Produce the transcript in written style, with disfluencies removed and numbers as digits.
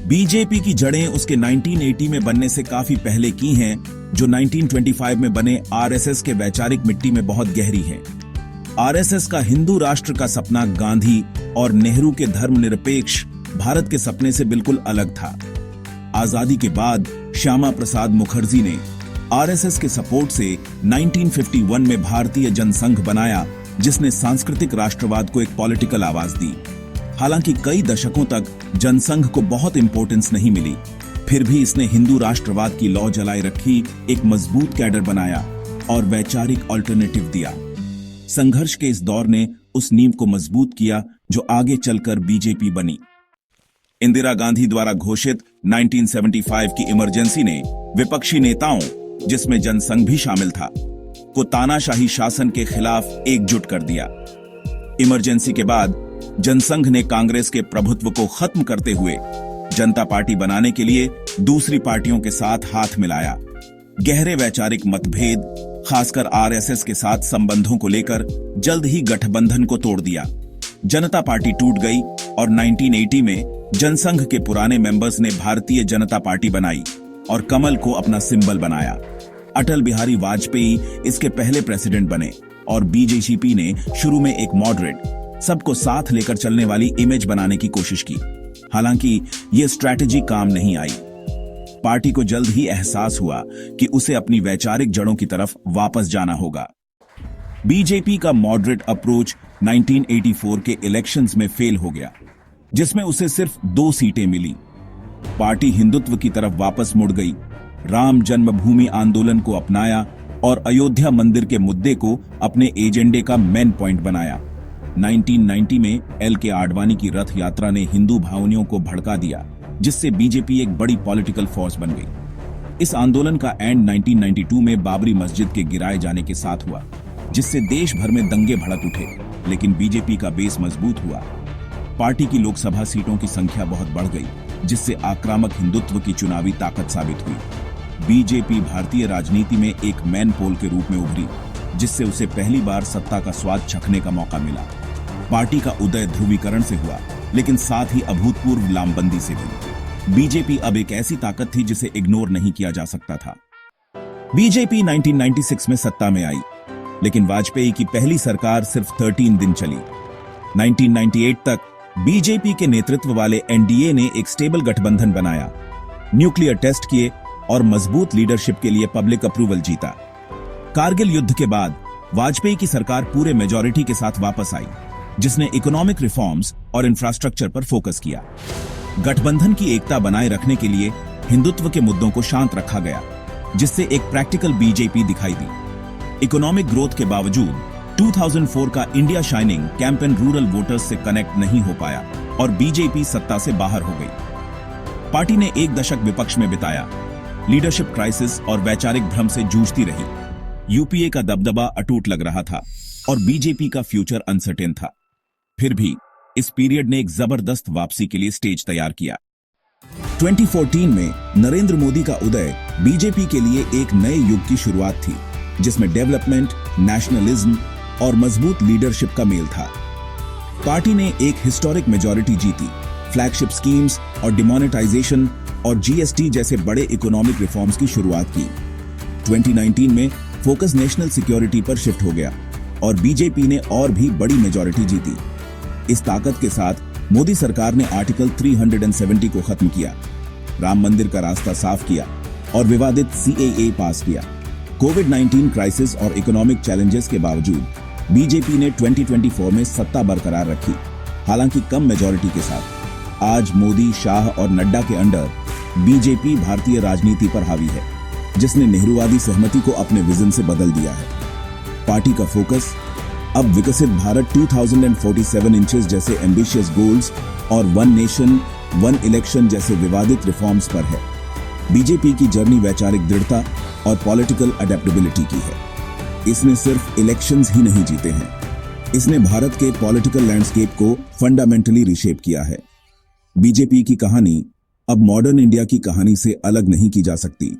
BJP की जड़ें उसके 1980 में बनने से काफी पहले की हैं, जो 1925 में बने आरएसएस के वैचारिक मिट्टी में बहुत गहरी हैं। आरएसएस का हिंदू राष्ट्र का सपना गांधी और नेहरू के धर्मनिरपेक्ष भारत के सपने से बिल्कुल अलग था। आजादी के बाद श्यामा प्रसाद मुखर्जी ने आरएसएस के सपोर्ट से 1951 में भारतीय जनसंघ बनाया, जिसने सांस्कृतिक राष्ट्रवाद को एक पॉलिटिकल आवाज दी। हालांकि कई दशकों तक जनसंघ को बहुत इंपॉर्टेंस नहीं मिली, फिर भी इसने हिंदू राष्ट्रवाद की लौ जलाए रखी, एक मजबूत कैडर बनाया और वैचारिक अल्टरनेटिव दिया। संघर्ष के इस दौर ने उस नींव को मजबूत किया जो आगे चलकर बीजेपी बनी। इंदिरा गांधी द्वारा घोषित 1975 की इमरजेंसी ने विपक्षी नेताओं, जिसमें जनसंघ भी शामिल था, को तानाशाही शासन के खिलाफ एकजुट कर दिया। इमरजेंसी के बाद जनसंघ ने कांग्रेस के प्रभुत्व को खत्म करते हुए जनता पार्टी बनाने के लिए दूसरी पार्टियों के साथ हाथ मिलाया। गहरे वैचारिक मतभेद, खासकर आरएसएस के साथ संबंधों को लेकर, जल्द ही गठबंधन को तोड़ दिया। जनता पार्टी टूट गई और 1980 में जनसंघ के पुराने मेंबर्स ने भारतीय जनता पार्टी बनाई और कमल को अपना सिंबल बनाया। अटल बिहारी वाजपेयी इसके पहले प्रेसिडेंट बने और बीजेपी ने शुरू में एक मॉडरेट, सबको साथ लेकर चलने वाली इमेज बनाने की कोशिश की। हालांकि यह स्ट्रैटेजी काम नहीं आई। पार्टी को जल्द ही एहसास हुआ कि उसे अपनी वैचारिक जड़ों की तरफ वापस जाना होगा। बीजेपी का मॉडरेट अप्रोच 1984 के इलेक्शंस में फेल हो गया, जिसमें उसे सिर्फ 2 सीटें मिली। पार्टी हिंदुत्व की तरफ वापस मुड़ गई, राम जन्मभूमि आंदोलन को अपनाया और अयोध्या मंदिर के मुद्दे को अपने एजेंडे का मेन पॉइंट बनाया। 1990 में एल.के. आडवाणी की रथ यात्रा ने हिंदू भावनाओं को भड़का दिया, जिससे बीजेपी एक बड़ी पॉलिटिकल फोर्स बन गई। इस आंदोलन का एंड 1992 में बाबरी मस्जिद के गिराए जाने के साथ हुआ, जिससे देश भर में दंगे भड़क उठे, लेकिन बीजेपी का बेस मजबूत हुआ। पार्टी की लोकसभा सीटों की संख्या बहुत बढ़ गई, जिससे आक्रामक हिंदुत्व की चुनावी ताकत साबित हुई। बीजेपी भारतीय राजनीति में एक मैन पोल के रूप में उभरी, जिससे उसे पहली बार सत्ता का स्वाद चखने का मौका मिला। पार्टी का उदय ध्रुवीकरण से हुआ, लेकिन साथ ही अभूतपूर्व लामबंदी से भी। बीजेपी अब एक ऐसी ताकत थी जिसे इग्नोर नहीं किया जा सकता था। बीजेपी 1996 में सत्ता में आई, लेकिन वाजपेयी की पहली सरकार सिर्फ 13 दिन चली। 1998 तक बीजेपी के नेतृत्व वाले एनडीए ने एक स्टेबल गठबंधन बनाया, न्यूक्लियर टेस्ट किए और मजबूत लीडरशिप के लिए पब्लिक अप्रूवल जीता। कारगिल युद्ध के बाद वाजपेयी की सरकार पूरे मेजॉरिटी के साथ वापस आई, जिसने इकोनॉमिक रिफॉर्म्स और इंफ्रास्ट्रक्चर पर फोकस किया। गठबंधन की एकता बनाए रखने के लिए हिंदुत्व के मुद्दों को शांत रखा गया, जिससे एक प्रैक्टिकल बीजेपी दिखाई दी। इकोनॉमिक ग्रोथ के बावजूद 2004 का India shining campaign rural voters से कनेक्ट नहीं हो पाया और बीजेपी सत्ता से बाहर हो गई। पार्टी ने एक दशक विपक्ष में बिताया, लीडरशिप क्राइसिस और वैचारिक भ्रम से जूझती रही। यूपीए का दबदबा अटूट लग रहा था और बीजेपी का फ्यूचर अनसर्टेन था। फिर भी इस पीरियड ने एक जबरदस्त वापसी के लिए स्टेज तैयार किया। 2014 में नरेंद्र मोदी का उदय बीजेपी के लिए एक नए युग की शुरुआत थी, जिसमें डेवलपमेंट, नेशनलिज्म और मजबूत लीडरशिप का मेल था। पार्टी ने एक हिस्टोरिक मेजॉरिटी जीती, फ्लैगशिप स्कीम्स और डिमोनेटाइजेशन और जीएसटी जैसे बड़े इकोनॉमिक रिफॉर्म्स की शुरुआत की। 2019 में फोकस नेशनल सिक्योरिटी पर शिफ्ट हो गया और बीजेपी ने और भी बड़ी मेजॉरिटी जीती। इस ताकत के साथ मोदी सरकार ने आर्टिकल 370 को खत्म किया, राम मंदिर का रास्ता साफ किया और विवादित सीएए पास किया। कोविड-19 क्राइसिस और इकोनॉमिक चैलेंजेस के बावजूद बीजेपी ने 2024 में सत्ता बरकरार रखी, हालांकि कम मेजॉरिटी के साथ। आज मोदी, शाह और नड्डा के अंडर बीजेपी भारतीय राजनीति पर हावी है, जिसने नेहरूवादी सहमति को अपने विजन से बदल दिया है। पार्टी का फोकस अब विकसित भारत 2047 इंचेस जैसे एम्बिशियस गोल्स और वन नेशन वन इलेक्शन जैसे विवादित रिफॉर्म्स पर है। बीजेपी की जर्नी वैचारिक दृढ़ता और पॉलिटिकल अडेप्टेबिलिटी की है। इसने सिर्फ इलेक्शंस ही नहीं जीते हैं, इसने भारत के पॉलिटिकल लैंडस्केप को फंडामेंटली रिशेप किया है। बीजेपी की कहानी अब मॉडर्न इंडिया की कहानी से अलग नहीं की जा सकती।